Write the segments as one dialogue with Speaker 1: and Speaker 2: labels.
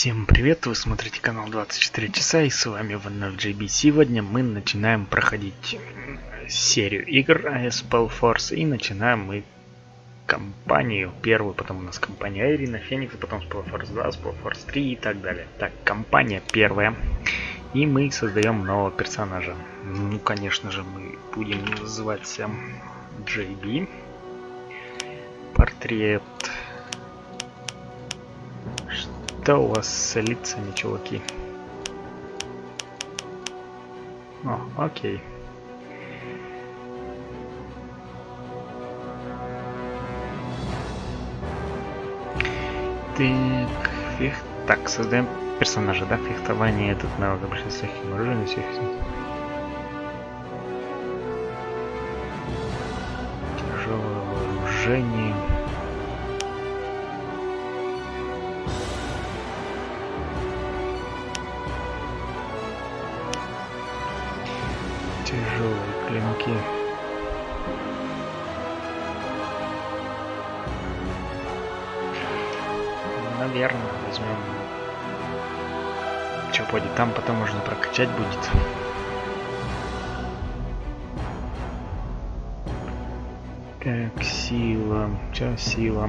Speaker 1: Всем привет, вы смотрите канал 24 часа и с вами вновь JB. Сегодня мы начинаем проходить серию игр SpellForce и начинаем мы кампанию первую, потом у нас компания Ирина, Феникс, потом SpellForce 2, SpellForce 3 и так далее. Так, компания первая. И мы создаем нового персонажа. Ну, конечно же, мы будем называться JB. Портрет. Что у вас с лицами, чуваки? О, окей. Так, создаем персонажа, да? Фехтование, этот навык обращается с легким оружием, всех. Тяжелое вооружение. Тяжелые клинки. Наверное, возьмем. Что будет там, потом можно прокачать будет. Так, сила. Че сила?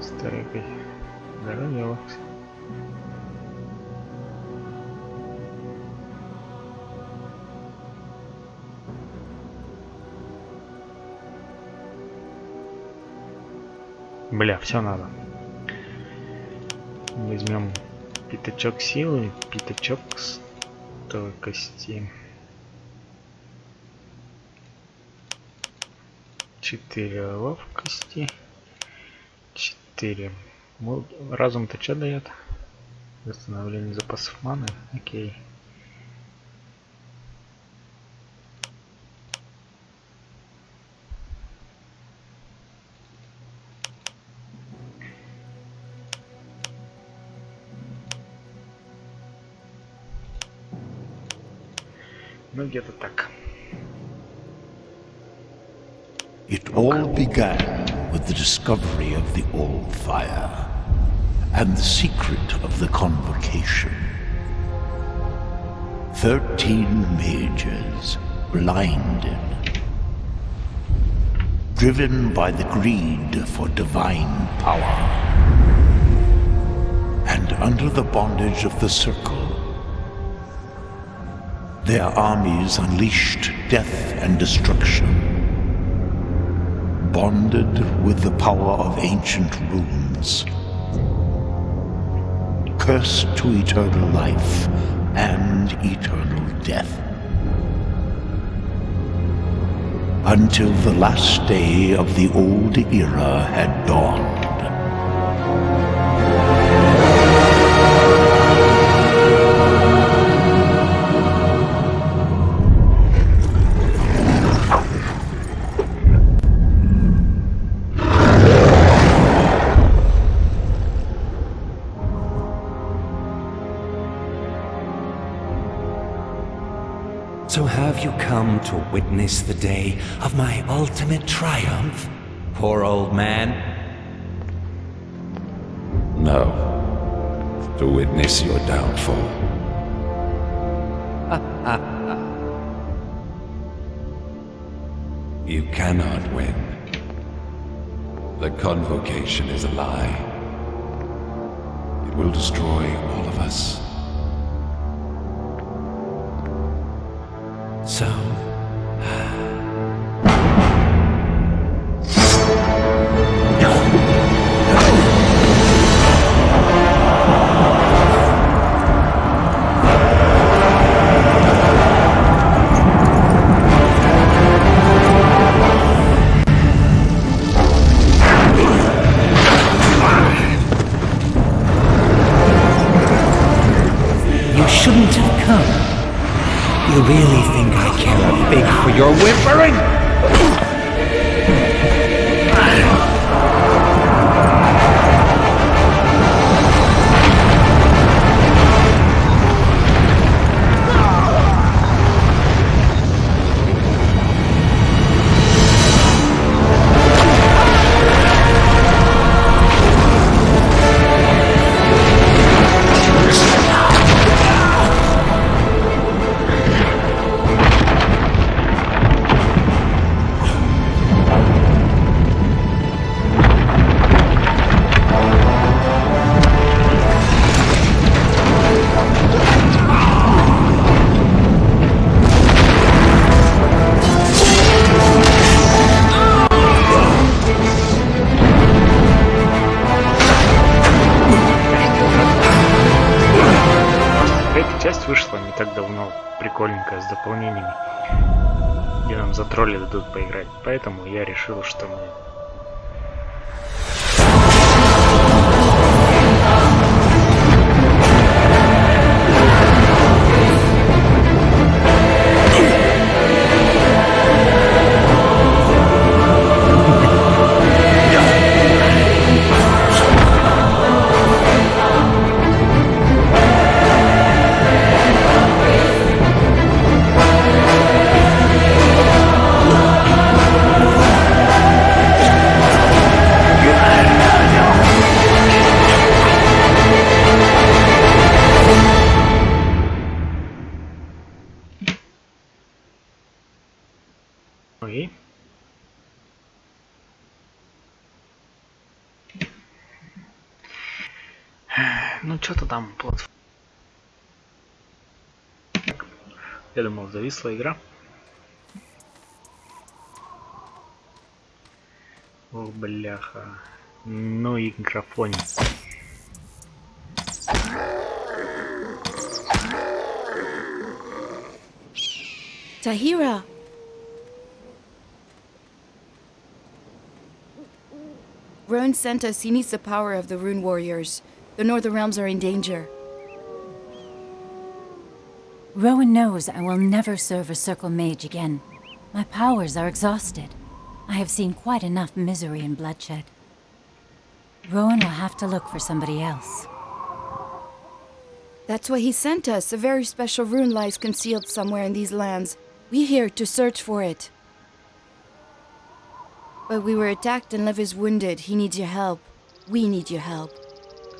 Speaker 1: Старый. Здорово. Бля, все надо. Возьмем пятачок силы, пятачок стойкости. 4 ловкости. 4. Разум-то что дает? Восстановление запасов маны. Окей. Ну, где-то так.
Speaker 2: It all began with the discovery of the All-Fire and the secret of the Convocation. 13 mages, blinded, driven by the greed for divine power, and under the bondage of the Circle. Their armies unleashed death and destruction, bonded with the power of ancient runes, cursed to eternal life and eternal death, until the last day of the old era had dawned.
Speaker 3: So have you come to witness the day of my ultimate triumph, poor old man?
Speaker 4: No, to witness your downfall. You cannot win. The Convocation is a lie. It will destroy all of us.
Speaker 3: So... You shouldn't have come. You really think I care a fig for your whimpering?
Speaker 1: дополнениями, где нам за тролли дадут поиграть. Поэтому я решил, что мы... Окей. Ну, что-то там платформа. Я думал, зависла игра. О, бляха. Ну и графонец.
Speaker 5: Tahira! Rowan sent us. He needs the power of the Rune Warriors. The Northern Realms are in danger.
Speaker 6: Rowan knows I will never serve a Circle Mage again. My powers are exhausted. I have seen quite enough misery and bloodshed. Rowan will have to look for somebody else.
Speaker 5: That's why he sent us. A very special rune lies concealed somewhere in these lands. We're here to search for it. But we were attacked and Lev is wounded. He needs your help. We need your help.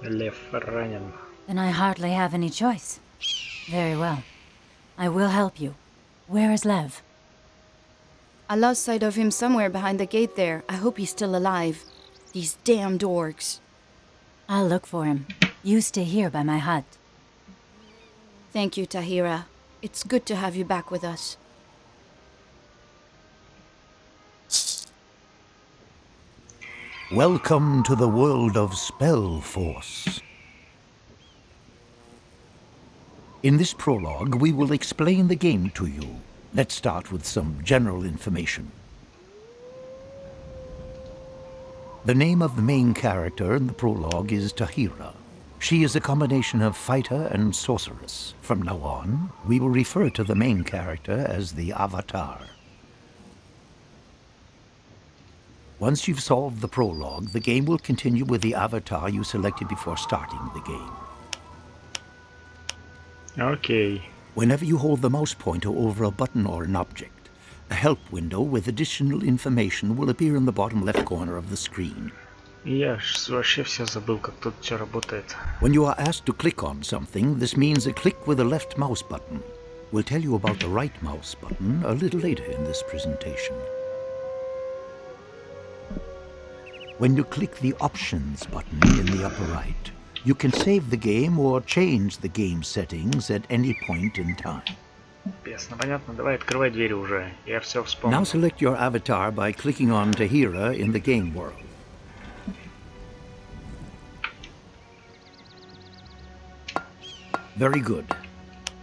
Speaker 1: Лев ранен.
Speaker 6: Then I hardly have any choice. Very well. I will help you. Where is Lev?
Speaker 5: I lost sight of him somewhere behind the gate there. I hope he's still alive. These damned orcs.
Speaker 6: I'll look for him. You stay here by my hut.
Speaker 5: Thank you, Tahira. It's good to have you back with us.
Speaker 2: Welcome to the world of SpellForce. In this prologue, we will explain the game to you. Let's start with some general information. The name of the main character in the prologue is Tahira. She is a combination of fighter and sorceress. From now on, we will refer to the main character as the Avatar. Once you've solved the prologue, the game will continue with the avatar you selected before starting the game.
Speaker 1: Okay.
Speaker 2: Whenever you hold the mouse pointer over a button or an object, a help window with additional information will appear in the bottom left corner of the screen.
Speaker 1: Я вообще все забыл, как тут все работает.
Speaker 2: When you are asked to click on something, this means a click with the left mouse button. We'll tell you about the right mouse button a little later in this presentation. When you click the Options button in the upper right, you can save the game or change the game settings at any point in time.
Speaker 1: Ясно, понятно. Давай открывай двери уже. Я все вспомнил.
Speaker 2: Now select your avatar by clicking on Tahira in the game world. Very good.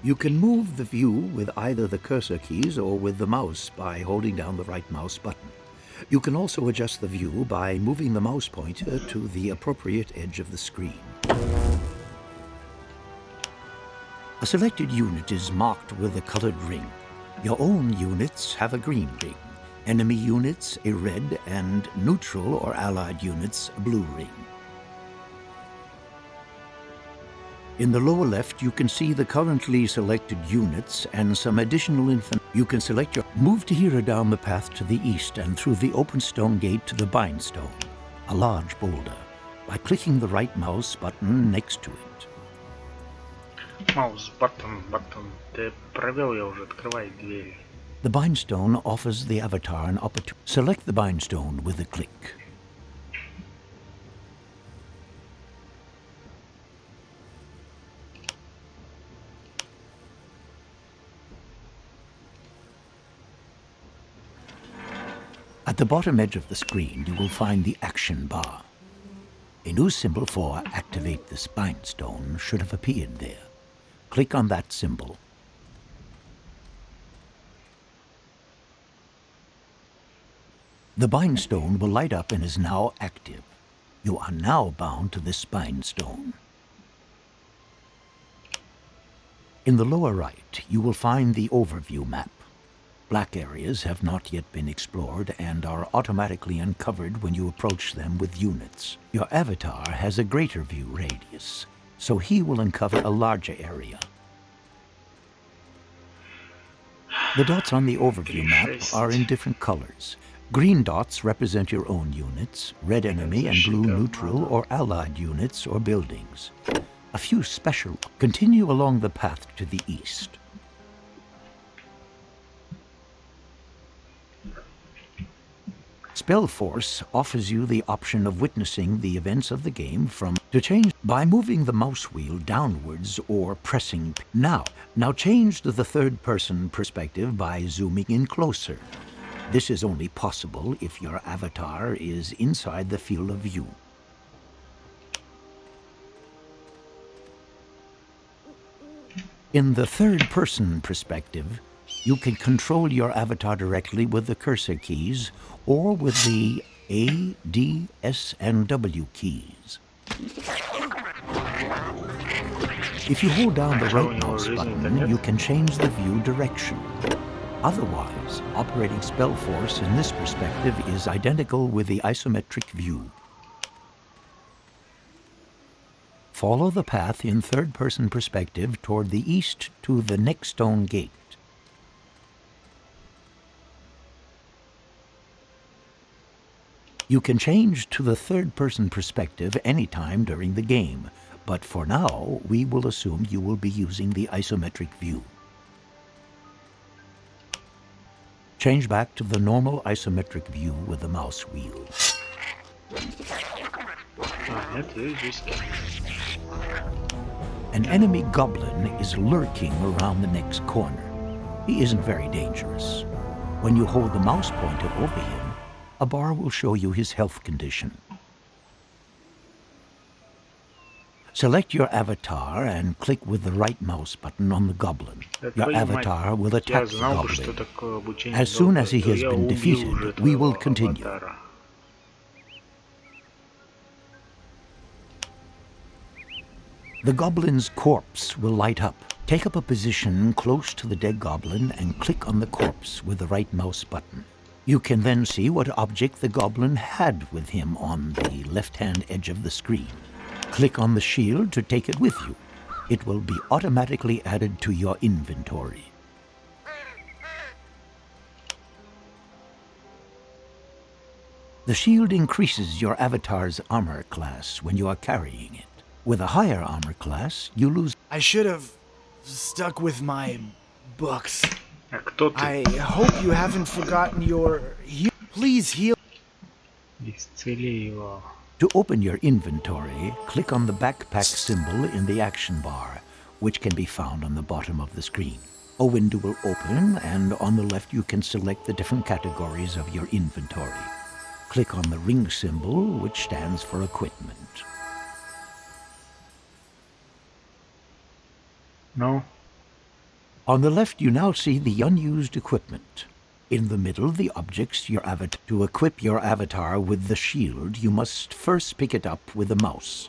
Speaker 2: You can move the view with either the cursor keys or with the mouse by holding down the right mouse button. You can also adjust the view by moving the mouse pointer to the appropriate edge of the screen. A selected unit is marked with a colored ring. Your own units have a green ring, enemy units a red, and neutral or allied units a blue ring. In the lower left, you can see the currently selected units and some additional information. You can select your... Move Tahira down the path to the east and through the open stone gate to the Bindstone, a large boulder, by clicking the right mouse button next to it.
Speaker 1: Mouse button. Ты провел, я уже открывай двери.
Speaker 2: The Bindstone offers the avatar an opportunity. Select the Bindstone with a click. At the bottom edge of the screen, you will find the action bar. A new symbol for Activate the Bindstone should have appeared there. Click on that symbol. The bind stone will light up and is now active. You are now bound to this bind stone. In the lower right, you will find the overview map. Black areas have not yet been explored and are automatically uncovered when you approach them with units. Your avatar has a greater view radius, so he will uncover a larger area. The dots on the overview map are in different colors. Green dots represent your own units, red enemy and blue neutral or allied units or buildings. A few special. Continue along the path to the east. SpellForce offers you the option of witnessing the events of the game to change by moving the mouse wheel downwards or pressing. Now change to the third-person perspective by zooming in closer. This is only possible if your avatar is inside the field of view. In the third-person perspective, you can control your avatar directly with the cursor keys or with the A, D, S, and W keys. If you hold down the right mouse button, you can change the view direction. Otherwise, operating SpellForce in this perspective is identical with the isometric view. Follow the path in third-person perspective toward the east to the next stone gate. You can change to the third-person perspective anytime during the game, but for now, we will assume you will be using the isometric view. Change back to the normal isometric view with the mouse wheel. An enemy goblin is lurking around the next corner. He isn't very dangerous. When you hold the mouse pointer over him, a bar will show you his health condition. Select your avatar and click with the right mouse button on the goblin. Your avatar will attack the goblin. As soon as he has been defeated, we will continue. The goblin's corpse will light up. Take up a position close to the dead goblin and click on the corpse with the right mouse button. You can then see what object the goblin had with him on the left-hand edge of the screen. Click on the shield to take it with you. It will be automatically added to your inventory. The shield increases your avatar's armor class when you are carrying it. With a higher armor class, you lose...
Speaker 7: I should have stuck with my books.
Speaker 1: Кто ты?
Speaker 7: I hope you haven't forgotten your... Please heal.
Speaker 1: Исцели его.
Speaker 2: To open your inventory, click on the backpack symbol in the action bar, which can be found on the bottom of the screen. A window will open, and on the left you can select the different categories of your inventory. Click on the ring symbol, which stands for equipment.
Speaker 1: No.
Speaker 2: On the left, you now see the unused equipment. In the middle, the objects your avatar. To equip your avatar with the shield, you must first pick it up with the mouse.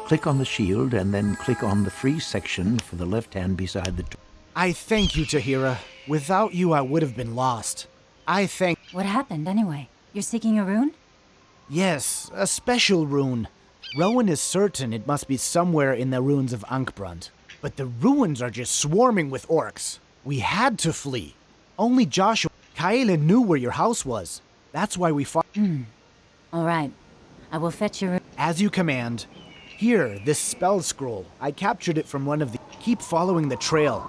Speaker 2: Click on the shield and then click on the free section for the left hand beside the...
Speaker 7: I thank you, Tahira. Without you, I would have been lost.
Speaker 6: What happened, anyway? You're seeking a rune?
Speaker 7: Yes, a special rune. Rowan is certain it must be somewhere in the ruins of Ankbrand. But the ruins are just swarming with orcs. We had to flee. Only Joshua... Kaela knew where your house was. That's why we fought...
Speaker 6: All right. I will fetch your...
Speaker 7: As you command. Here, this spell scroll. I captured it from one of the... Keep following the trail.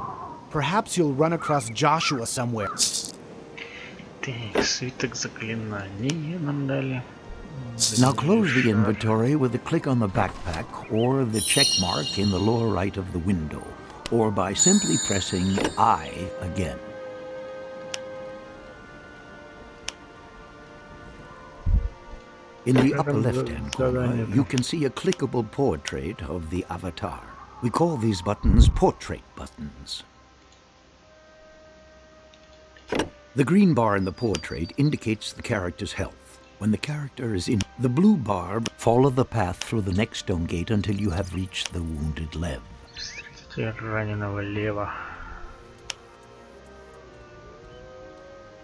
Speaker 7: Perhaps you'll run across Joshua somewhere.
Speaker 1: Так, свиток заклинания нам дали.
Speaker 2: Now close the inventory with a click on the backpack or the check mark in the lower right of the window, or by simply pressing I again. In the upper left-hand corner, you can see a clickable portrait of the avatar. We call these buttons portrait buttons. The green bar in the portrait indicates the character's health. When the character is in the blue bar, follow the path through the next stone gate until you have reached the wounded Lev.
Speaker 1: Встретите раненого Лева.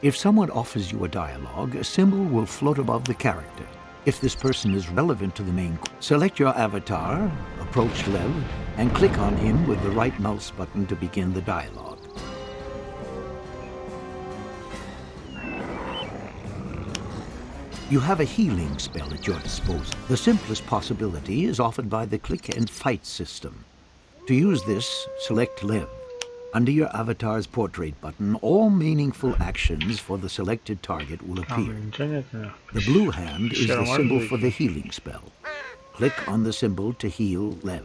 Speaker 2: If someone offers you a dialogue, a symbol will float above the character. If this person is relevant to the main, select your avatar, approach Lev, and click on him with the right mouse button to begin the dialogue. You have a healing spell at your disposal. The simplest possibility is offered by the click and fight system. To use this, select Lev. Under your avatar's portrait button, all meaningful actions for the selected target will appear. The blue hand is the symbol for the healing spell. Click on the symbol to heal Lev.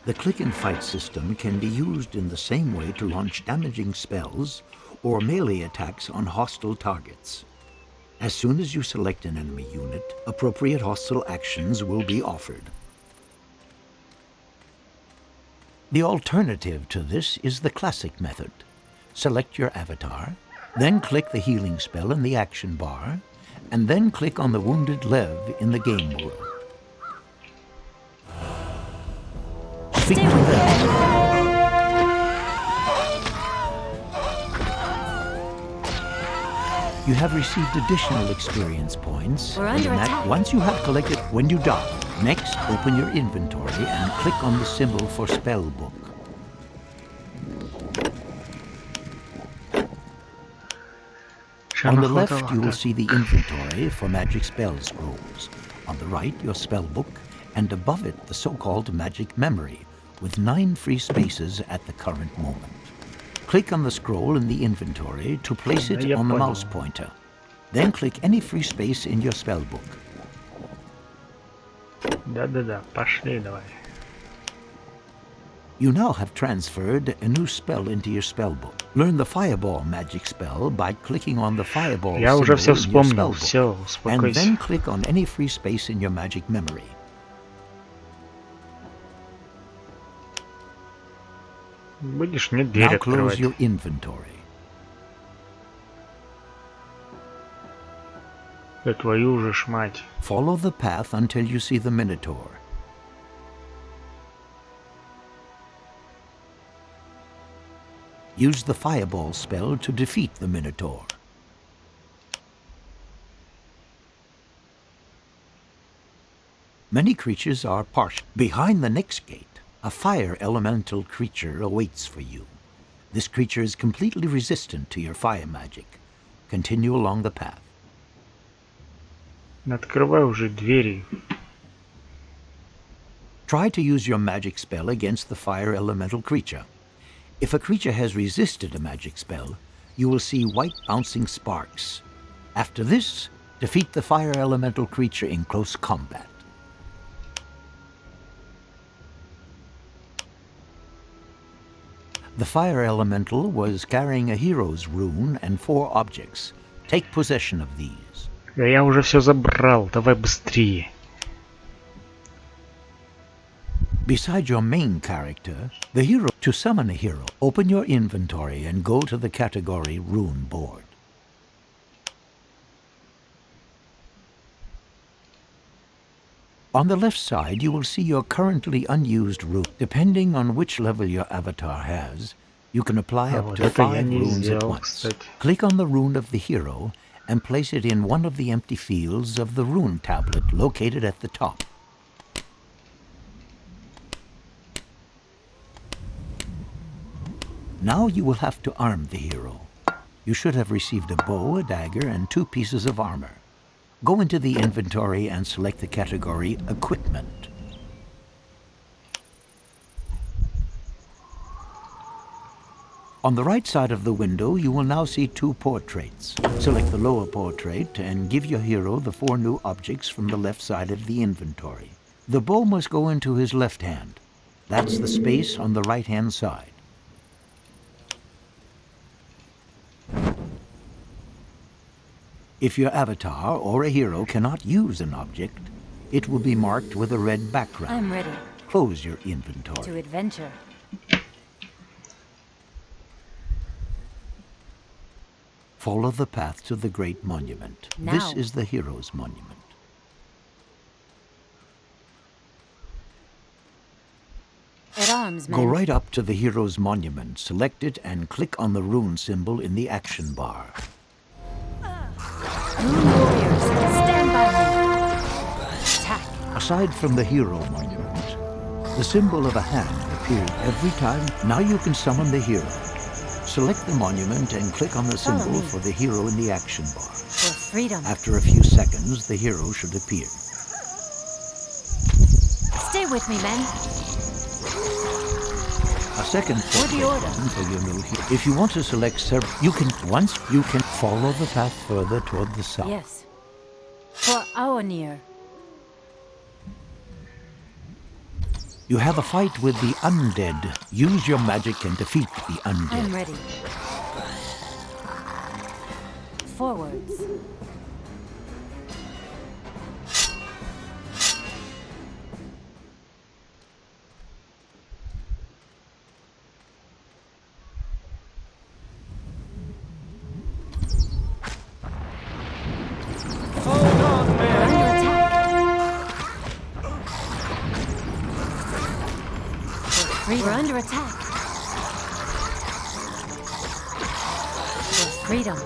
Speaker 2: The click and fight system can be used in the same way to launch damaging spells or melee attacks on hostile targets. As soon as you select an enemy unit, appropriate hostile actions will be offered. The alternative to this is the classic method. Select your avatar, then click the healing spell in the action bar, and then click on the wounded Lev in the game world. Speak to Lev. You have received additional experience points.
Speaker 6: We're under attack.
Speaker 2: Once you have collected, when you die, next open your inventory and click on the symbol for spell book. On the left, you will see the inventory for magic spell scrolls. On the right, your spell book, and above it, the so-called magic memory, with 9 free spaces at the current moment. Click on the scroll in the inventory to place it on the mouse pointer. Then click any free space in your spellbook.
Speaker 1: Да-да-да, пошли давай.
Speaker 2: You now have transferred a new spell into your spellbook. Learn the Fireball magic spell by clicking on the Fireball
Speaker 1: Я уже все
Speaker 2: symbol in
Speaker 1: вспомнил,
Speaker 2: your
Speaker 1: все,
Speaker 2: spellbook, and then click on any free space in your magic memory.
Speaker 1: Будешь мне дверь
Speaker 2: Now close
Speaker 1: открывать.
Speaker 2: your inventory.
Speaker 1: Да твою же ж мать.
Speaker 2: Follow the path until you see the Minotaur. Use the Fireball spell to defeat the Minotaur. Many creatures are partial. Behind the next gate, a fire elemental creature awaits for you. This creature is completely resistant to your fire magic. Continue along the path.
Speaker 1: Открывай уже двери.
Speaker 2: Try to use your magic spell against the fire elemental creature. If a creature has resisted a magic spell, you will see white bouncing sparks. After this, defeat the fire elemental creature in close combat. The fire elemental was carrying a hero's rune and 4 objects. Take possession of these.
Speaker 1: Да я уже все забрал, давай быстрее.
Speaker 2: Beside your main character, the hero, to summon a hero, open your inventory and go to the category Rune board. On the left side, you will see your currently unused rune. Depending on which level your avatar has, you can apply up to 5 runes at once. Click on the rune of the hero and place it in one of the empty fields of the rune tablet located at the top. Now you will have to arm the hero. You should have received a bow, a dagger, and 2 pieces of armor. Go into the inventory and select the category Equipment. On the right side of the window, you will now see 2 portraits. Select the lower portrait and give your hero the 4 new objects from the left side of the inventory. The bow must go into his left hand. That's the space on the right-hand side. If your avatar or a hero cannot use an object, it will be marked with a red background.
Speaker 6: I'm ready
Speaker 2: Close your inventory.
Speaker 6: to adventure.
Speaker 2: Follow the path to the great monument.
Speaker 6: Now.
Speaker 2: This is the hero's monument.
Speaker 6: At arms, men.
Speaker 2: Go right up to the hero's monument, select it, and click on the rune symbol in the action bar.
Speaker 6: Rune warriors, stand by me. Attack.
Speaker 2: Aside from the hero monument, the symbol of a hand appeared every time. Now you can summon the hero. Select the monument and click on the
Speaker 6: Follow
Speaker 2: symbol
Speaker 6: me.
Speaker 2: for the hero in the action bar.
Speaker 6: For freedom.
Speaker 2: After a few seconds, the hero should appear.
Speaker 6: Stay with me, men.
Speaker 2: A second
Speaker 6: For the order.
Speaker 2: for your new hero. If you want to select several, you can follow the path further toward the south.
Speaker 6: Yes. For Aonir.
Speaker 2: You have a fight with the undead. Use your magic and defeat the undead.
Speaker 6: I'm ready. Forwards. We're under attack. We're under attack. For freedom.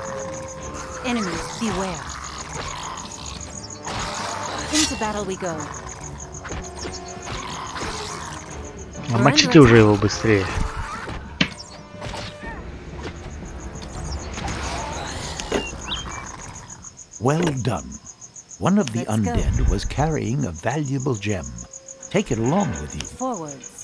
Speaker 6: Enemies, beware. Into battle we go.
Speaker 1: Мочите уже его быстрее.
Speaker 2: Well done. One of the
Speaker 6: Let's go.
Speaker 2: undead was carrying a valuable gem. Take it along with you.
Speaker 6: Forwards.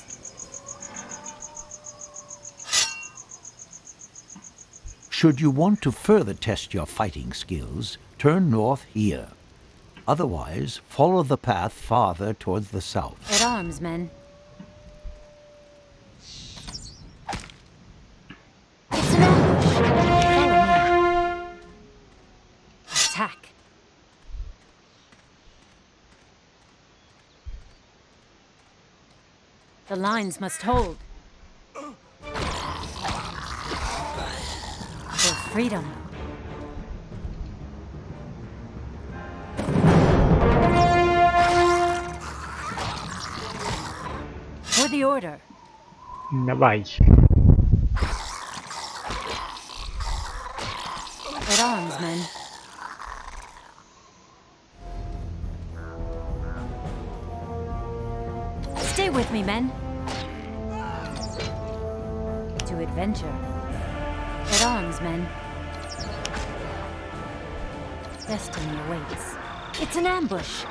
Speaker 2: Should you want to further test your fighting skills, turn north here. Otherwise, follow the path farther towards the south.
Speaker 6: At arms, men. It's an ambush. Follow me. Attack. The lines must hold. For freedom. For the order.
Speaker 1: Давай.
Speaker 6: At arms, men. Stay with me, men. To adventure. At arms, men. Destiny awaits. It's an ambush.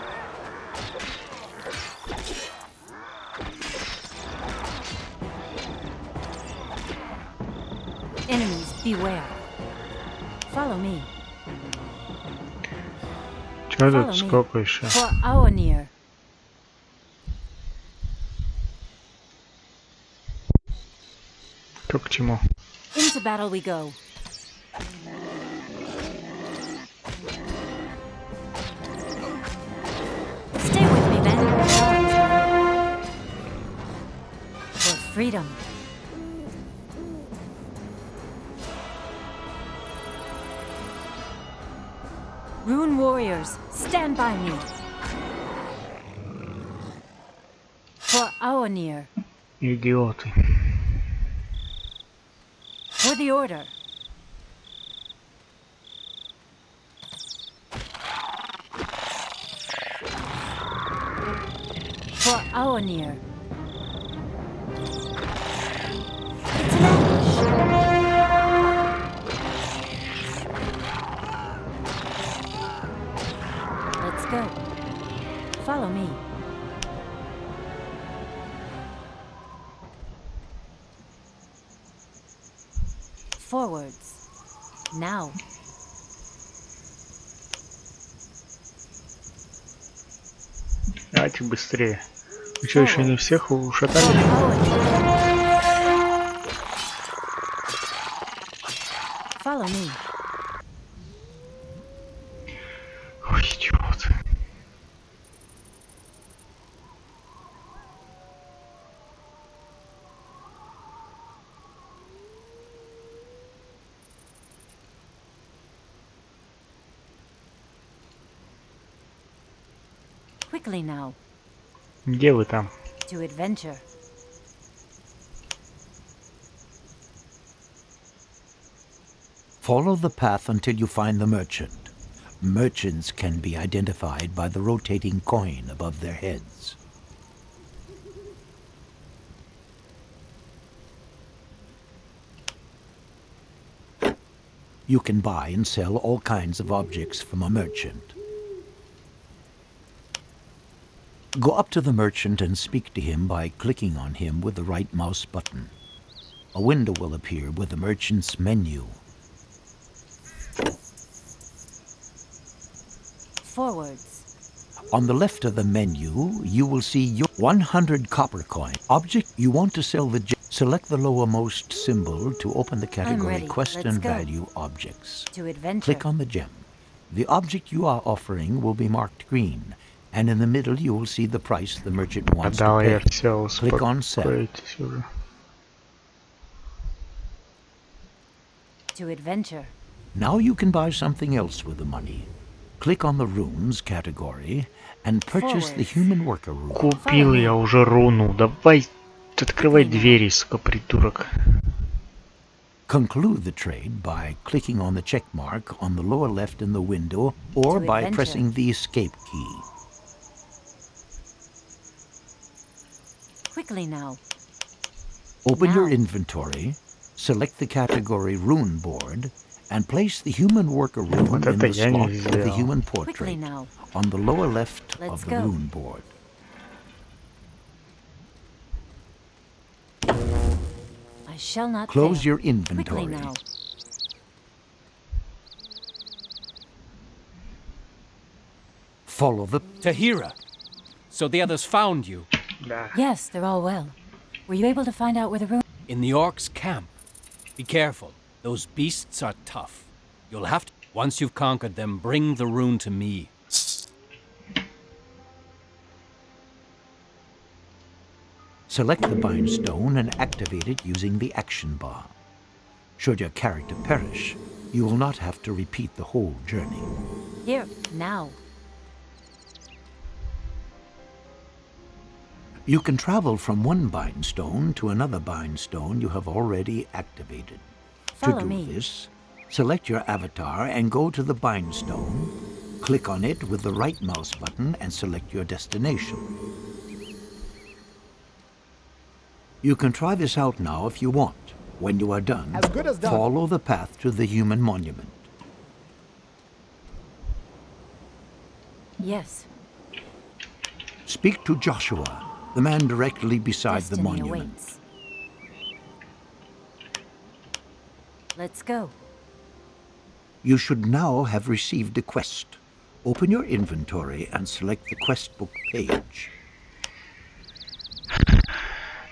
Speaker 6: Enemies, beware. Follow me.
Speaker 1: Чё
Speaker 6: Follow
Speaker 1: тут
Speaker 6: me.
Speaker 1: сколько еще?
Speaker 6: For Aonir.
Speaker 1: Кто к чему?
Speaker 6: Into battle we go. Stay with me, men. For freedom. Rune warriors, stand by me. For Aonir.
Speaker 1: Идиоты.
Speaker 6: For the order. For Aonir. It's an ambush. Let's go. Follow me. Forwards. Now.
Speaker 1: Давайте быстрее. Вы что, еще не всех
Speaker 6: For
Speaker 1: ушатали?
Speaker 6: Aonir. Follow me.
Speaker 1: Ой, идиоты.
Speaker 6: Quickly now,
Speaker 1: Где вы там?
Speaker 6: to adventure.
Speaker 2: Follow the path until you find the merchant. Merchants can be identified by the rotating coin above their heads. You can buy and sell all kinds of objects from a merchant. Go up to the merchant and speak to him by clicking on him with the right mouse button. A window will appear with the merchant's menu.
Speaker 6: Forwards.
Speaker 2: On the left of the menu, you will see your 100 copper coin. Object you want to sell the select the lowermost symbol to open the category
Speaker 6: ready.
Speaker 2: Quest
Speaker 6: Let's
Speaker 2: and
Speaker 6: go.
Speaker 2: Value Objects.
Speaker 6: To adventure.
Speaker 2: Click on the gem. The object you are offering will be marked green, and in the middle you will see the price the merchant wants to
Speaker 1: Подал я
Speaker 2: pay.
Speaker 1: все,
Speaker 2: Click on Sell.
Speaker 1: успокойтесь уже.
Speaker 6: To adventure.
Speaker 2: Now you can buy something else with the money. Click on the Runes category and purchase the
Speaker 6: Forward.
Speaker 2: Human Worker rune.
Speaker 1: Купил я уже руну. Давай открывай
Speaker 6: Quickly now.
Speaker 1: двери, сука, придурок.
Speaker 2: Conclude the trade by clicking on the check mark on the lower left in the window or
Speaker 6: To
Speaker 2: by
Speaker 6: adventure.
Speaker 2: pressing the Escape key.
Speaker 6: Quickly now.
Speaker 2: Open your
Speaker 6: Now.
Speaker 2: inventory, select the category Rune Board, and place the Human Worker rune
Speaker 1: Вот
Speaker 2: in
Speaker 1: это
Speaker 2: the
Speaker 1: я не
Speaker 2: slot of the
Speaker 1: сделал.
Speaker 2: Human
Speaker 6: Quickly
Speaker 2: Portrait
Speaker 6: now.
Speaker 2: on the lower left
Speaker 6: Let's
Speaker 2: of the
Speaker 6: go.
Speaker 2: Rune Board.
Speaker 6: I shall not
Speaker 2: Close
Speaker 6: fail.
Speaker 2: your
Speaker 6: Quickly
Speaker 2: inventory.
Speaker 6: now.
Speaker 2: Follow the
Speaker 8: Tahira. So the others found you
Speaker 1: Да.
Speaker 6: Yes, they're all well. Were you able to find out where the room?
Speaker 8: in the orcs' camp. Be careful. Those beasts are tough. You'll have to. Once you've conquered them, bring the rune to me.
Speaker 2: Select the bind stone and activate it using the action bar. Should your character perish, you will not have to repeat the whole journey.
Speaker 6: Here, now.
Speaker 2: You can travel from one bind stone to another bind stone you have already activated.
Speaker 6: Follow
Speaker 2: to do
Speaker 6: me.
Speaker 2: this, select your avatar and go to the bind stone. Click on it with the right mouse button and select your destination. You can try this out now if you want. When you are done,
Speaker 7: As good as done.
Speaker 2: follow the path to the human monument.
Speaker 6: Yes.
Speaker 2: Speak to Joshua, the man directly beside the
Speaker 6: Destiny
Speaker 2: monument.
Speaker 6: awaits. Let's go.
Speaker 2: You should now have received a quest. Open your inventory and select the quest book page.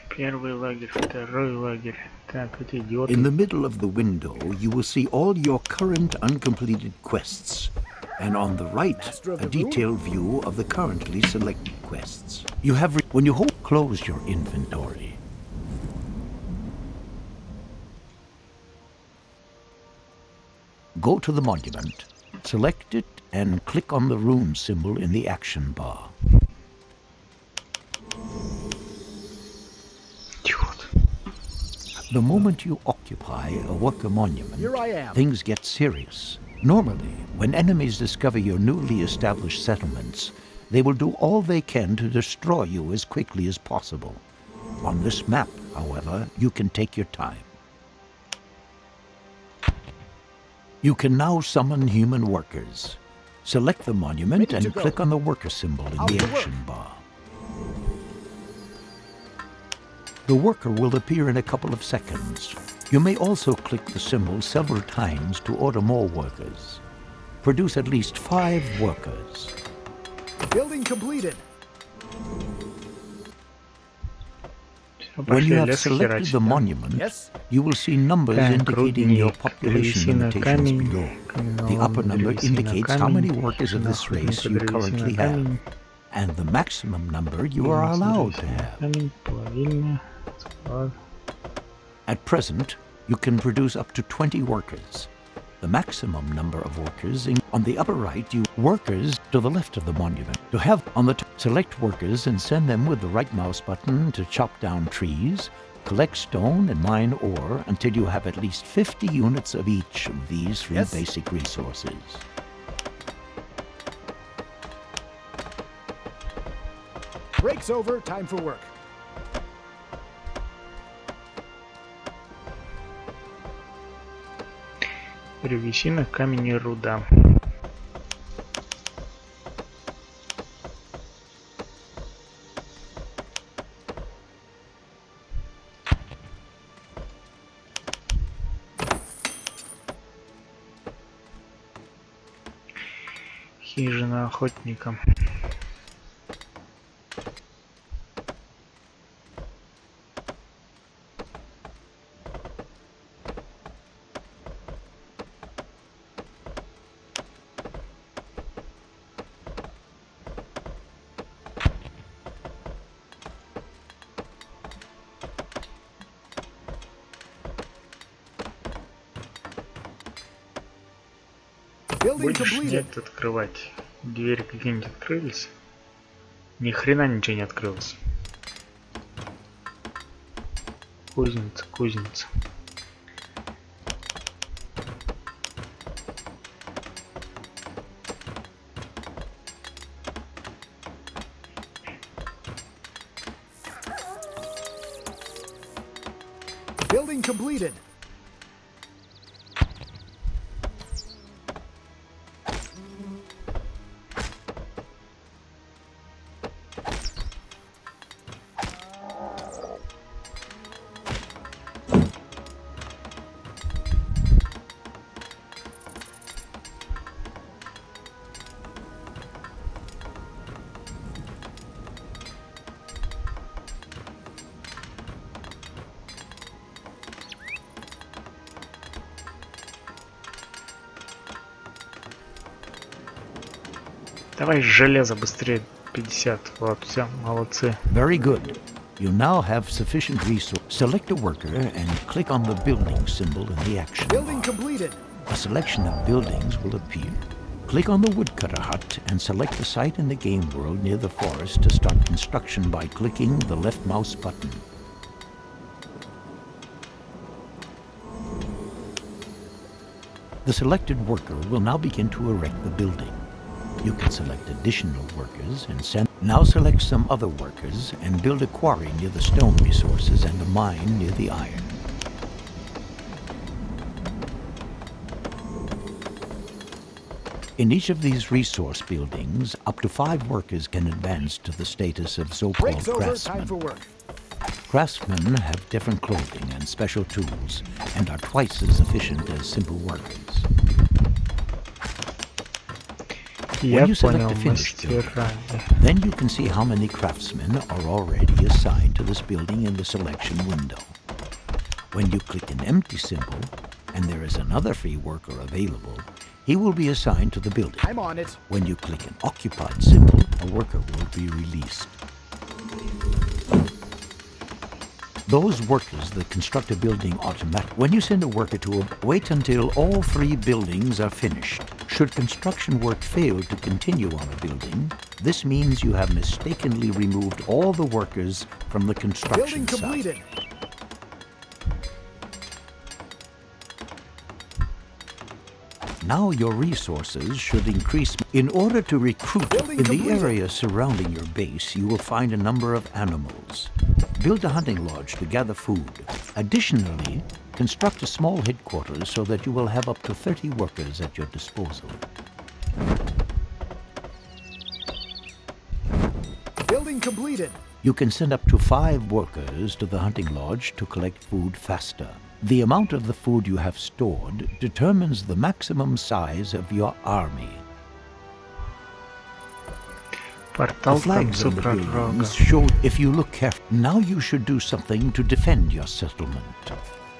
Speaker 1: Первый лагерь, второй лагерь. Так, эти идиоты.
Speaker 2: In the middle of the window, you will see all your current uncompleted quests, and on the right,
Speaker 7: Master of
Speaker 2: a
Speaker 7: the Rune?
Speaker 2: detailed view of the currently selected quests. You have when you close your inventory. Go to the monument, select it, and click on the rune symbol in the action bar.
Speaker 1: Идиот.
Speaker 2: The moment you occupy a worker monument,
Speaker 7: Here I am.
Speaker 2: things get serious. Normally, when enemies discover your newly established settlements, they will do all they can to destroy you as quickly as possible. On this map, however, you can take your time. You can now summon human workers. Select the monument
Speaker 7: Ready to
Speaker 2: and
Speaker 7: go.
Speaker 2: click on the worker symbol in
Speaker 7: Out
Speaker 2: the
Speaker 7: to work.
Speaker 2: action bar. The worker will appear in a couple of seconds. You may also click the symbol several times to order more workers. Produce at least 5 workers.
Speaker 7: Building completed.
Speaker 1: Всё,
Speaker 2: When
Speaker 1: пошли
Speaker 2: you have
Speaker 1: лес
Speaker 2: selected
Speaker 1: херачить,
Speaker 2: the
Speaker 1: да?
Speaker 2: monument,
Speaker 7: Yes.
Speaker 2: you will see numbers
Speaker 1: Так,
Speaker 2: indicating your
Speaker 1: рудник,
Speaker 2: population
Speaker 1: древесина,
Speaker 2: limitations
Speaker 1: камень,
Speaker 2: below.
Speaker 1: каменолом,
Speaker 2: The upper number
Speaker 1: древесина,
Speaker 2: indicates how many
Speaker 1: камень,
Speaker 2: workers of this
Speaker 1: охотника,
Speaker 2: race you
Speaker 1: древесина,
Speaker 2: currently have,
Speaker 1: камень,
Speaker 2: and the maximum number you are allowed to
Speaker 1: древесина,
Speaker 2: have.
Speaker 1: камень, плавильня, склад.
Speaker 2: At present, you can produce up to 20 workers. The the maximum number of workers. On the upper right, you workers to the left of the monument. To have on the top, select workers and send them with the right mouse button to chop down trees, collect stone and mine ore until you have at least 50 units of each of these three basic resources.
Speaker 7: Break's over, time for work.
Speaker 1: Древесина, камень и руда. Хижина охотника. Будешь нет открывать. Двери какие-нибудь открылись? Ни хрена ничего не открылось. Кузница, кузница.
Speaker 7: Building completed.
Speaker 1: Давай железо быстрее. 50. Вот, все, молодцы.
Speaker 2: Very good. You now have sufficient resource. Select a worker and click on the building symbol in the action
Speaker 7: Building
Speaker 2: bar.
Speaker 7: completed.
Speaker 2: A selection of buildings will appear. Click on the woodcutter hut and select the site in the game world near the forest to start construction by clicking the left mouse button. The selected worker will now begin to erect the building. You can select additional workers and send. Now select some other workers and build a quarry near the stone resources and a mine near the iron. In each of these resource buildings, up to 5 workers can advance to the status of so-called
Speaker 7: Break's over, time for
Speaker 2: craftsmen.
Speaker 7: work.
Speaker 2: Craftsmen have different clothing and special tools and are twice as efficient as simple workers.
Speaker 1: Я
Speaker 2: When you select
Speaker 1: понял,
Speaker 2: a finished building,
Speaker 1: мастера.
Speaker 2: then you can see how many craftsmen are already assigned to this building in the selection window. When you click an empty symbol, and there is another free worker available, he will be assigned to the building.
Speaker 7: I'm on it.
Speaker 2: When you click an occupied symbol, a worker will be released. Those workers that construct a building automatically. When you send a worker to a, wait until all 3 buildings are finished. Should construction work fail to continue on a building, this means you have mistakenly removed all the workers from the
Speaker 7: Building
Speaker 2: construction site.
Speaker 7: completed.
Speaker 2: Now your resources should increase. In order to recruit
Speaker 7: Building
Speaker 2: in the
Speaker 7: completed.
Speaker 2: area surrounding your base, you will find a number of animals. Build a hunting lodge to gather food. Additionally, construct a small headquarters so that you will have up to 30 workers at your disposal.
Speaker 7: Building completed.
Speaker 2: You can send up to 5 workers to the hunting lodge to collect food faster. The amount of the food you have stored determines the maximum size of your army.
Speaker 1: Портал
Speaker 2: The
Speaker 1: к
Speaker 2: flags
Speaker 1: концу
Speaker 2: on the
Speaker 1: пророга.
Speaker 2: buildings show if you look carefully. Now you should do something to defend your settlement.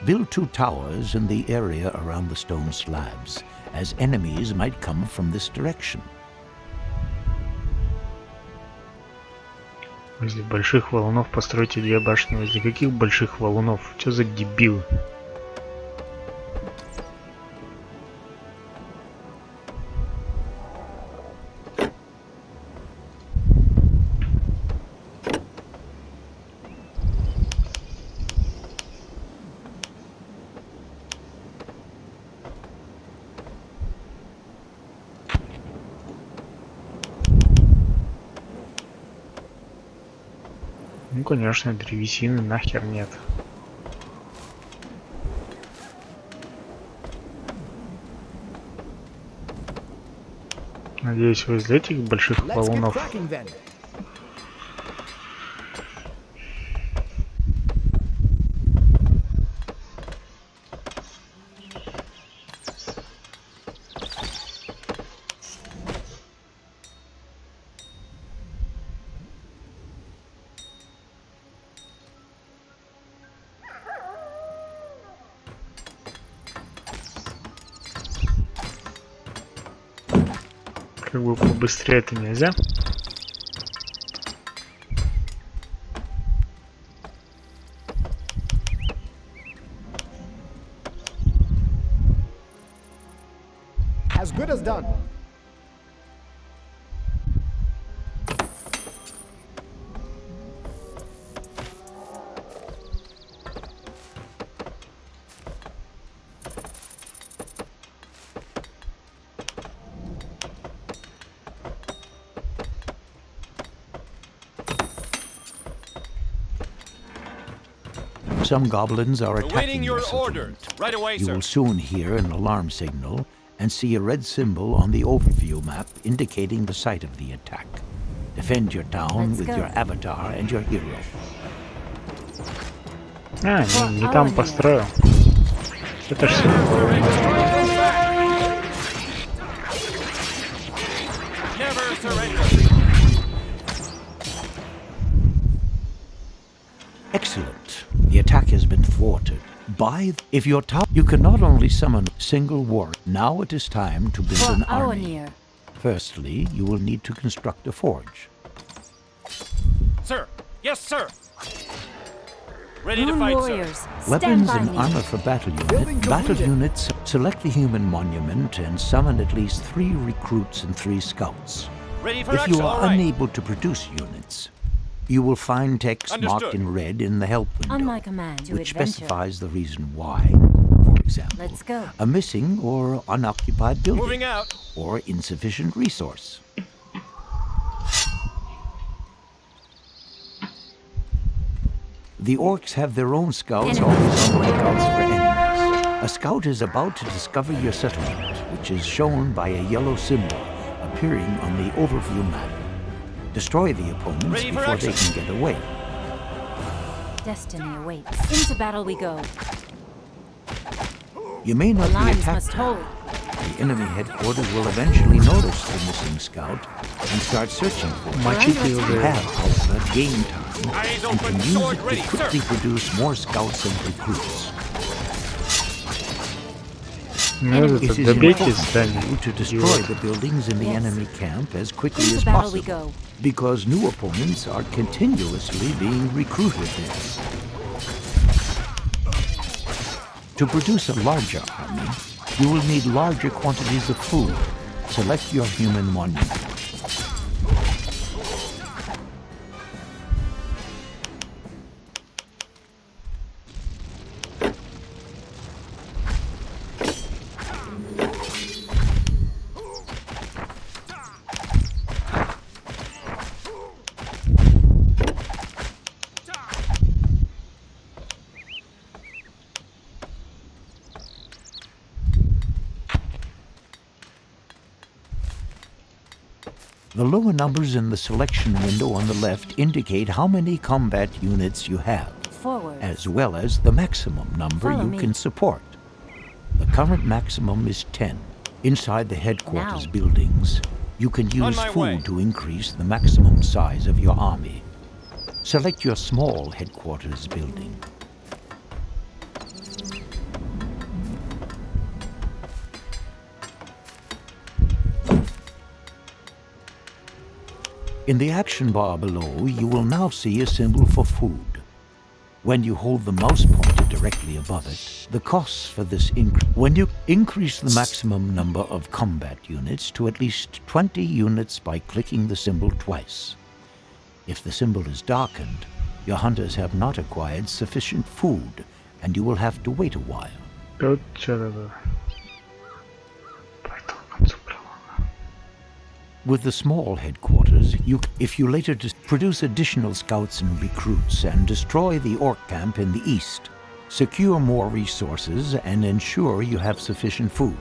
Speaker 2: Build 2 towers in the area around the stone slabs, as enemies might come from this direction.
Speaker 1: Возле больших валунов постройте 2 башни. Возле каких больших валунов? Что за дебилы? конечно, древесины нахер нет. Надеюсь, вы из этих больших
Speaker 7: Let's get
Speaker 1: валунов.
Speaker 7: cracking then.
Speaker 1: Как бы побыстрее это нельзя.
Speaker 7: As good as done.
Speaker 2: Some goblins are
Speaker 9: Awaiting
Speaker 2: attacking
Speaker 9: your
Speaker 2: your
Speaker 9: orders.
Speaker 2: settlement.
Speaker 9: Right away,
Speaker 2: You
Speaker 9: sir.
Speaker 2: will soon hear an alarm signal and see a red symbol on the overview map indicating the site of the attack. Defend your town
Speaker 6: Let's
Speaker 2: with
Speaker 6: go.
Speaker 2: your avatar and your hero.
Speaker 1: А, не там построил. Это все.
Speaker 9: Never surrender.
Speaker 2: Excellent. The attack has been thwarted. If your town, you can not only summon a single warrior. Now it is time to build
Speaker 6: For
Speaker 2: an
Speaker 6: our
Speaker 2: army.
Speaker 6: near.
Speaker 2: Firstly, you will need to construct a forge.
Speaker 9: Sir. Yes, sir. Ready to
Speaker 6: Rune
Speaker 9: fight,
Speaker 6: warriors,
Speaker 9: sir.
Speaker 6: stand
Speaker 2: Weapons
Speaker 6: by
Speaker 2: and
Speaker 6: me.
Speaker 2: armor for battle
Speaker 7: Building
Speaker 2: units. Select the human monument and summon at least 3 recruits and 3 scouts.
Speaker 9: Ready for
Speaker 2: If
Speaker 9: action.
Speaker 2: you
Speaker 9: All
Speaker 2: are
Speaker 9: right.
Speaker 2: unable to produce units, you will find text marked
Speaker 9: Understood.
Speaker 2: in red in the help window,
Speaker 6: On my command to
Speaker 2: which
Speaker 6: adventure.
Speaker 2: specifies the reason why. For example,
Speaker 6: Let's go.
Speaker 2: a missing or unoccupied building,
Speaker 9: Moving out.
Speaker 2: or insufficient resource. The orcs have their own scouts always on the lookout for enemies. A scout is about to discover your settlement, which is shown by a yellow symbol appearing on the overview map. Destroy the opponents
Speaker 9: Ready for
Speaker 2: before
Speaker 9: action.
Speaker 2: they can get away.
Speaker 6: Destiny awaits. Into battle we go.
Speaker 2: You may not be
Speaker 6: Lines
Speaker 2: attacked
Speaker 6: must
Speaker 2: now.
Speaker 6: hold.
Speaker 2: The enemy headquarters will eventually notice the missing scout and start searching for it.
Speaker 1: Мочите
Speaker 2: You
Speaker 1: уже.
Speaker 2: have, however, game time
Speaker 9: Eyes
Speaker 2: and
Speaker 9: open,
Speaker 2: can use
Speaker 9: sword
Speaker 2: it
Speaker 9: ready,
Speaker 2: to
Speaker 9: sir.
Speaker 2: quickly produce more scouts and recruits.
Speaker 1: Ну,
Speaker 2: It is
Speaker 1: добейте
Speaker 2: important for
Speaker 1: здание.
Speaker 2: you to destroy
Speaker 1: Идиот.
Speaker 2: the buildings in the
Speaker 6: Yes.
Speaker 2: enemy camp as quickly
Speaker 6: Into
Speaker 2: as
Speaker 6: battle we
Speaker 2: possible,
Speaker 6: go.
Speaker 2: because new opponents are continuously being recruited there. To produce a larger army, you will need larger quantities of food. Select your human monument. The lower numbers in the selection window on the left indicate how many combat units you have,
Speaker 6: Forward.
Speaker 2: as well as the maximum number
Speaker 6: Follow
Speaker 2: you
Speaker 6: me.
Speaker 2: can support. The current maximum is 10. Inside the headquarters
Speaker 6: Now.
Speaker 2: buildings, you can
Speaker 9: On
Speaker 2: use
Speaker 9: my
Speaker 2: food
Speaker 9: way.
Speaker 2: to increase the maximum size of your army. Select your small headquarters building. In the action bar below, you will now see a symbol for food. When you hold the mouse pointer directly above it, the costs for this increase. When you increase the maximum number of combat units to at least 20 units by clicking the symbol twice. If the symbol is darkened, your hunters have not acquired sufficient food, and you will have to wait a while.
Speaker 1: Тут что такое? Портал к концу пролога.
Speaker 2: With the small headquarters, if you later produce additional scouts and recruits and destroy the orc camp in the east, secure more resources and ensure you have sufficient food.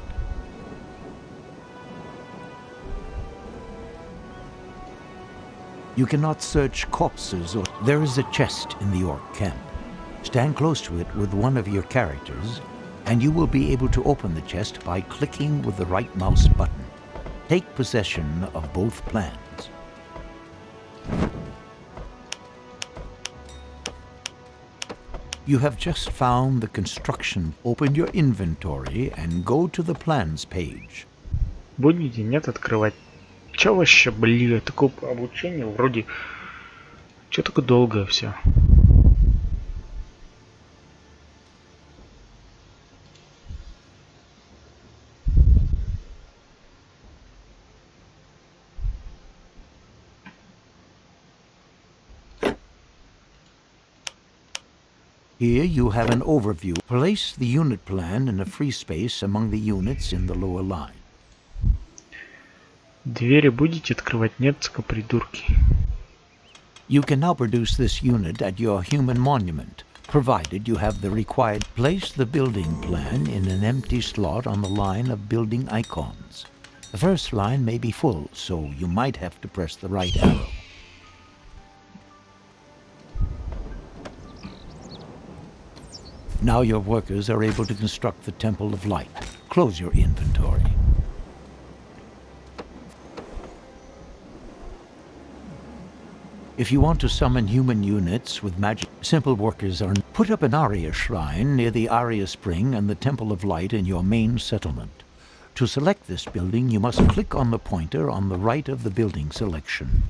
Speaker 2: You cannot search corpses or... There is a chest in the orc camp. Stand close to it with one of your characters, and you will be able to open the chest by clicking with the right mouse button. Take possession of both plans. You have just found the construction. Open your inventory and go to the plans page.
Speaker 1: Будете? Нет, открывать. Чё вообще, блин, такое обучение вроде... Чё такое долгое все?
Speaker 2: Here you have an overview. Place the unit plan in a free space among the units in the lower line.
Speaker 1: Двери будете открывать? Нет, придурки.
Speaker 2: You can now produce this unit at your human monument, provided you have the required. Place the building plan in an empty slot on the line of building icons. The first line may be full, so you might have to press the right arrow. Now your workers are able to construct the Temple of Light. Close your inventory. If you want to summon human units with magic, simple workers are... Put up an Arya shrine near the Arya Spring and the Temple of Light in your main settlement. To select this building, you must click on the pointer on the right of the building selection.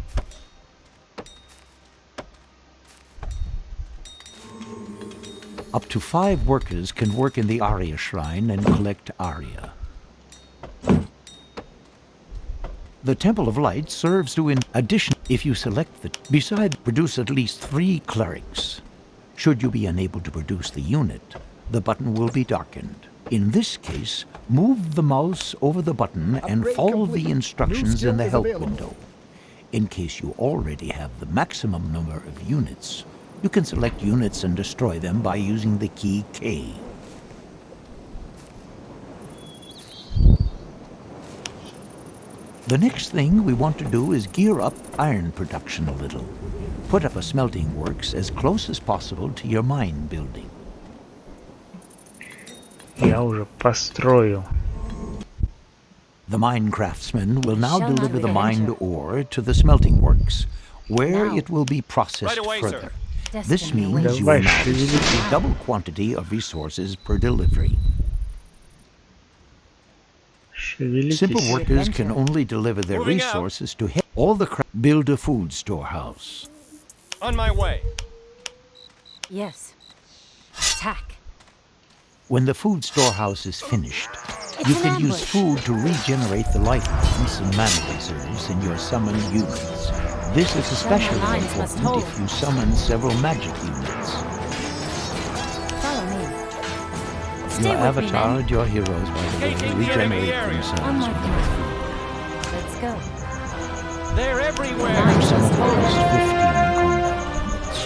Speaker 2: Up to 5 workers can work in the Arya shrine and collect Arya. The Temple of Light serves to, in addition, if you select the... Beside, produce at least 3 clerics. Should you be unable to produce the unit, the button will be darkened. In this case, move the mouse over the button and follow the instructions in the help window. In case you already have the maximum number of units, you can select units and destroy them by using the key K. The next thing we want to do is gear up iron production a little. Put up a smelting works as close as possible to your mine building.
Speaker 1: Я уже построил.
Speaker 2: The mine craftsman will now deliver the mined ore to the smelting works, where it will be processed further. This means you will now receive a double quantity of resources per delivery. Simple workers can only deliver their resources to all the build a food storehouse.
Speaker 9: On my way.
Speaker 6: Yes. Attack.
Speaker 2: When the food storehouse is finished, you can use food to regenerate the life points and mana reserves in your summoned units. This is especially important if you summon several magic units.
Speaker 6: Follow me.
Speaker 2: Your avatar and your heroes, by the way, regenerate themselves.
Speaker 6: On my command. Let's go.
Speaker 9: They're everywhere.
Speaker 2: You summon at least 15 combat units.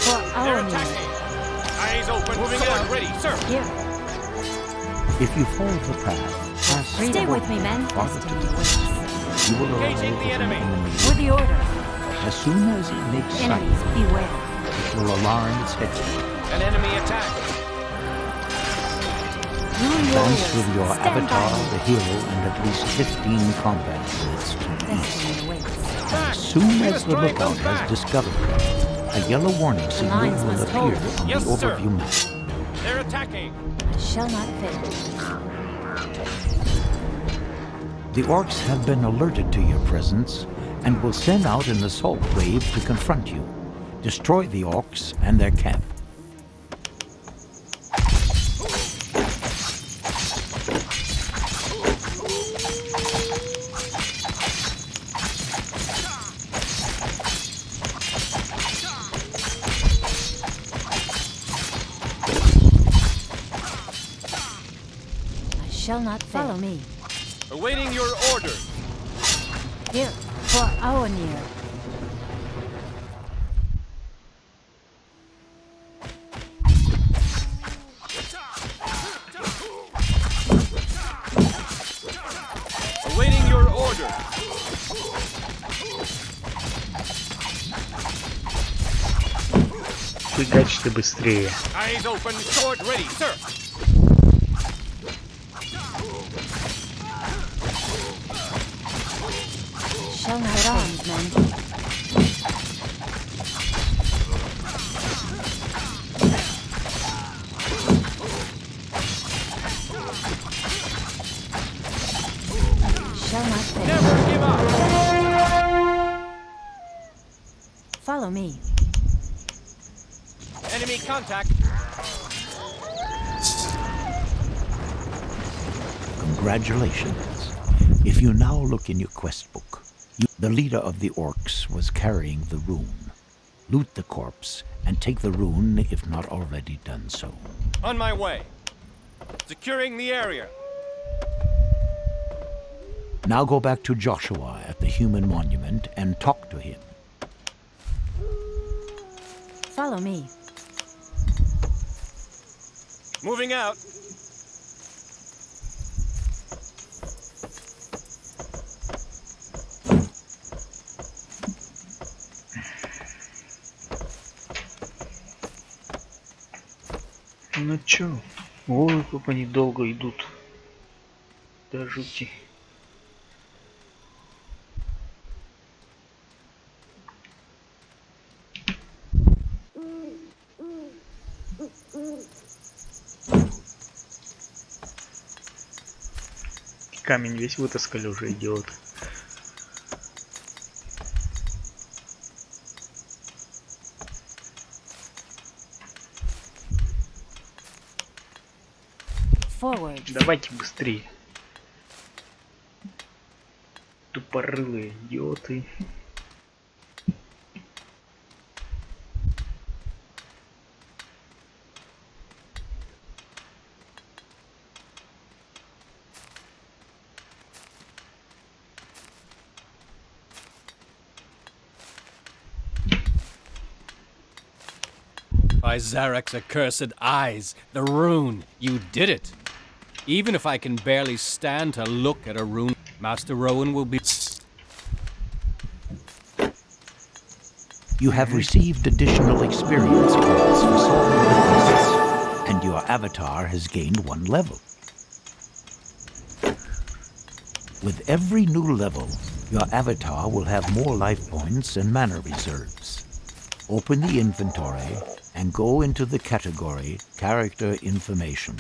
Speaker 6: For our
Speaker 9: They're
Speaker 6: needs.
Speaker 9: attacking. Eyes open. Moving out. Ready, sir.
Speaker 6: Here.
Speaker 2: If you follow the path, pass
Speaker 6: Stay with me, men.
Speaker 2: farther to the west, you will arrive
Speaker 9: Engaging the
Speaker 2: at an
Speaker 9: enemy.
Speaker 6: For the order.
Speaker 2: As soon as it makes sight,
Speaker 6: Enemies, beware.
Speaker 2: it will alarm its headquarters.
Speaker 9: An enemy attack.
Speaker 2: Advance with your avatar, the hero, and at least 15 combat units to the east.
Speaker 6: Destiny awaits.
Speaker 2: As soon as the lookout has discovered it, a yellow warning signal
Speaker 6: lines
Speaker 2: will
Speaker 6: must
Speaker 2: appear
Speaker 6: hold.
Speaker 2: on
Speaker 9: Yes,
Speaker 2: the
Speaker 9: sir.
Speaker 2: overview map.
Speaker 9: They're attacking.
Speaker 6: I shall not fail.
Speaker 2: The orcs have been alerted to your presence and will send out an assault wave to confront you. Destroy the orcs and their camp.
Speaker 6: I shall not fail. Follow me.
Speaker 9: Awaiting your orders.
Speaker 6: Here, for Aonir.
Speaker 9: Awaiting your order.
Speaker 1: Фигачьте быстрее.
Speaker 9: Eyes open, sword ready, sir.
Speaker 6: Shall not get arms, men. Shall not fail.
Speaker 9: Never give up.
Speaker 6: Follow me.
Speaker 9: Enemy contact.
Speaker 2: Congratulations. If you now look in your quest book, the leader of the orcs was carrying the rune. Loot the corpse and take the rune if not already done so.
Speaker 9: On my way. Securing the area.
Speaker 2: Now go back to Joshua at the human monument and talk to him.
Speaker 6: Follow me.
Speaker 9: Moving out.
Speaker 1: Ну чё? Ой, как они долго идут. Да жути. Камень весь вытаскали уже, идиот.
Speaker 6: Forward.
Speaker 1: Давайте быстрее. Тупорылые идиоты.
Speaker 8: By Zarek's accursed eyes, the rune, you did it. Even if I can barely stand to look at a rune, Master Rowan will be...
Speaker 2: You have received additional experience points for solving the quests, and your avatar has gained 1 level. With every new level, your avatar will have more life points and mana reserves. Open the inventory and go into the category Character Information.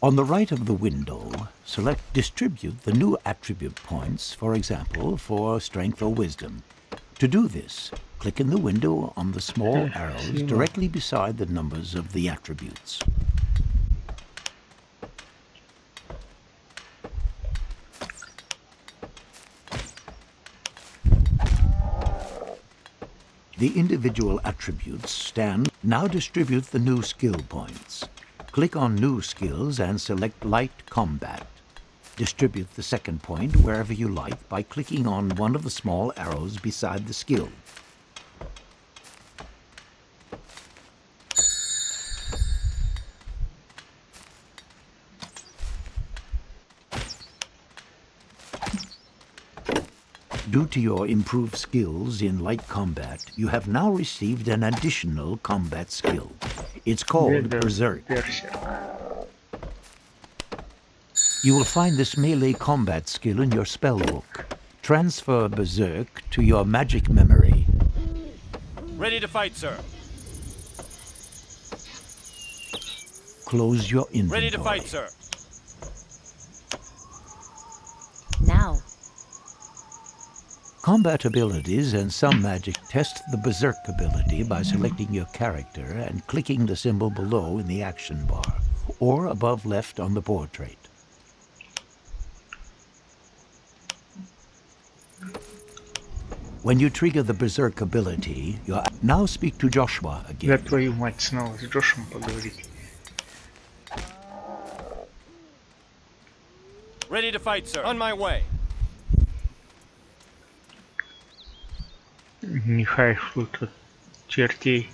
Speaker 2: On the right of the window, select Distribute the new attribute points, for example, for Strength or Wisdom. To do this, click in the window on the small arrows directly beside the numbers of the attributes. The individual attributes stand. Now distribute the new skill points. Click on New Skills and select Light Combat. Distribute the second point wherever you like by clicking on one of the small arrows beside the skill. Due to your improved skills in light combat, you have now received an additional combat skill. It's called Berserk. You will find this melee combat skill in your spell book. Transfer Berserk to your magic memory.
Speaker 9: Ready to fight, sir.
Speaker 2: Close your inventory.
Speaker 9: Ready to fight, sir.
Speaker 6: Now.
Speaker 2: Combat abilities and some magic test the Berserk ability by selecting your character and clicking the symbol below in the action bar, or above left on the portrait. When you trigger the Berserk ability, you now speak to Joshua
Speaker 1: Да
Speaker 2: again.
Speaker 1: твою мать, снова с Джошем поговорить.
Speaker 9: Ready to fight, sir. On my way.
Speaker 1: Нехай тут чертей.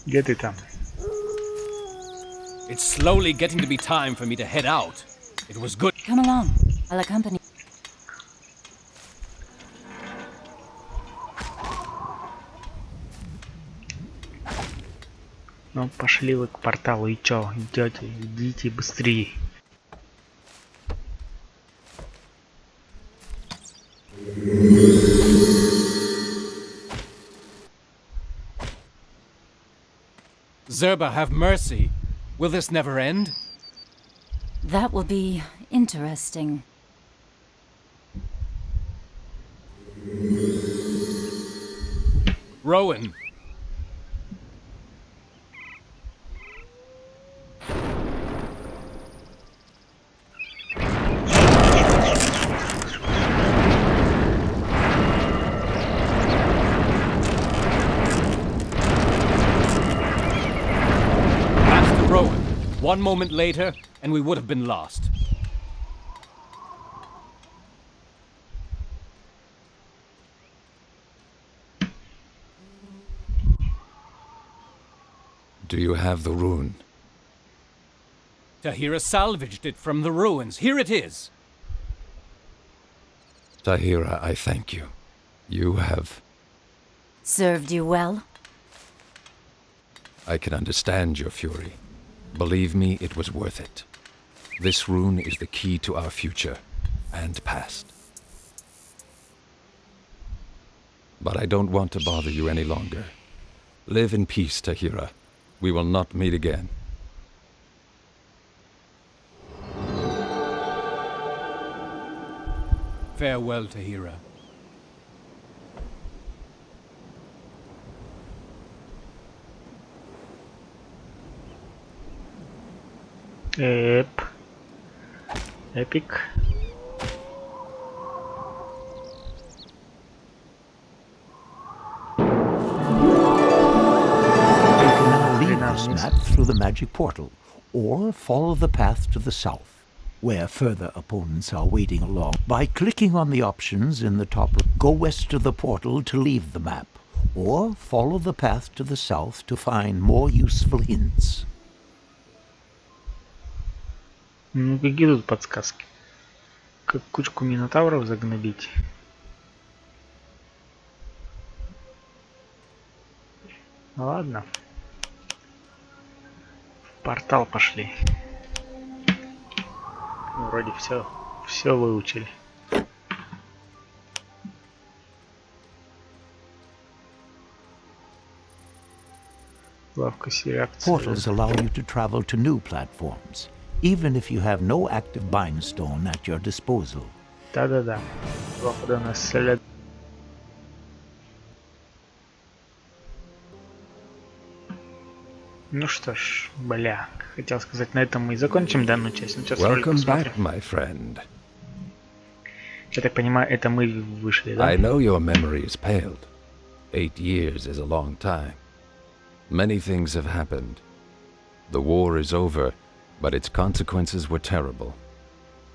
Speaker 1: Где ты там?
Speaker 8: It's slowly getting to be time for me to head out. It was good.
Speaker 6: Come along. I'll accompany.
Speaker 1: Ну, пошли вы к порталу, и чё, идёте, идите быстрее.
Speaker 8: Zerba, have mercy. Will this never end?
Speaker 6: That will be interesting.
Speaker 8: Rowan. Master Rowan. One moment later, and we would have been lost.
Speaker 4: Do you have the rune?
Speaker 8: Tahira salvaged it from the ruins. Here it is.
Speaker 4: Tahira, I thank you. You have...
Speaker 6: Served you well?
Speaker 4: I can understand your fury. Believe me, it was worth it. This rune is the key to our future and past. But I don't want to bother you any longer. Live in peace, Tahira. We will not meet again.
Speaker 8: Farewell, Tahira.
Speaker 1: Эпик.
Speaker 2: This map through the magic portal, or follow the path to the south, where further opponents are waiting along. By clicking on the options in the top, go west of the portal to leave the map, or follow the path to the south to find more useful hints.
Speaker 1: Ну, какие тут подсказки? Как кучку минотавров загнобить? Ну ладно. В портал пошли. Вроде все выучили. Лавка реакции.
Speaker 2: Portals allow you to travel to new platforms, even if you have no active bind stone at your disposal.
Speaker 1: Да-да-да. Походу нас след. Ну что ж, бля, хотел сказать, на этом мы и закончим данную часть. Ну, сейчас ролик
Speaker 4: Welcome
Speaker 1: посмотрим.
Speaker 4: back, my friend.
Speaker 1: Я так понимаю, это мы вышли, да?
Speaker 4: I know your memory is paled. 8 years is a long time. Many things have happened. The war is over, but its consequences were terrible.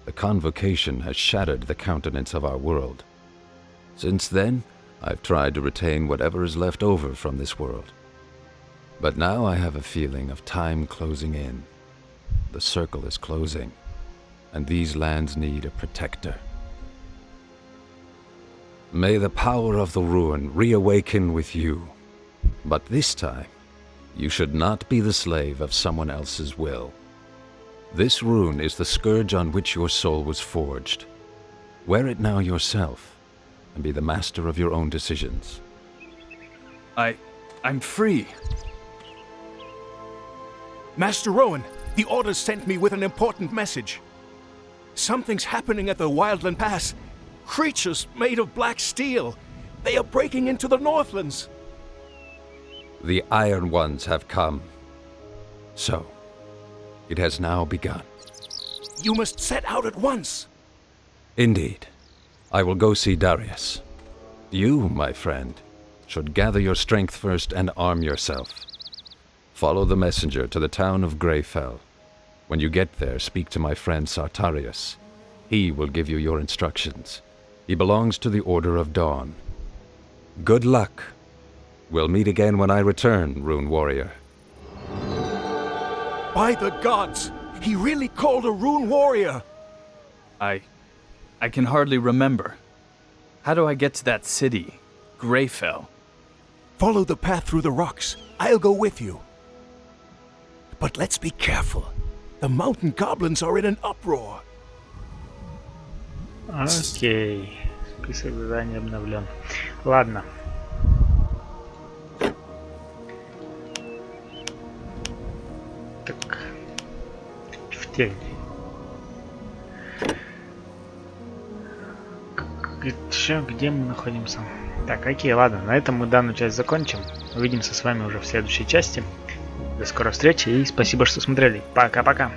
Speaker 4: The convocation has shattered the countenance of our world. Since then, I've tried to retain whatever is left over from this world. But now I have a feeling of time closing in. The circle is closing, and these lands need a protector. May the power of the ruin reawaken with you. But this time, you should not be the slave of someone else's will. This rune is the scourge on which your soul was forged. Wear it now yourself, and be the master of your own decisions.
Speaker 10: I'm free. Master Rowan, the Orders sent me with an important message. Something's happening at the Wildland Pass. Creatures made of black steel. They are breaking into the Northlands.
Speaker 4: The Iron Ones have come. So, it has now begun.
Speaker 10: You must set out at once.
Speaker 4: Indeed. I will go see Darius. You, my friend, should gather your strength first and arm yourself. Follow the messenger to the town of Greyfell. When you get there, speak to my friend Sartarius. He will give you your instructions. He belongs to the Order of Dawn. Good luck. We'll meet again when I return, Rune Warrior.
Speaker 10: By the gods! He really called a rune warrior!
Speaker 11: I can hardly remember. How do I get to that city, Greyfell?
Speaker 10: Follow the path through the rocks. I'll go with you. But let's be careful. The mountain goblins are in an uproar.
Speaker 1: Окей. Список заданий обновлен. Ладно. Так. В тень. Еще где мы находимся? Так, окей, ладно. На этом мы данную часть закончим. Увидимся с вами уже в следующей части. До скорой встречи и спасибо, что смотрели. Пока-пока.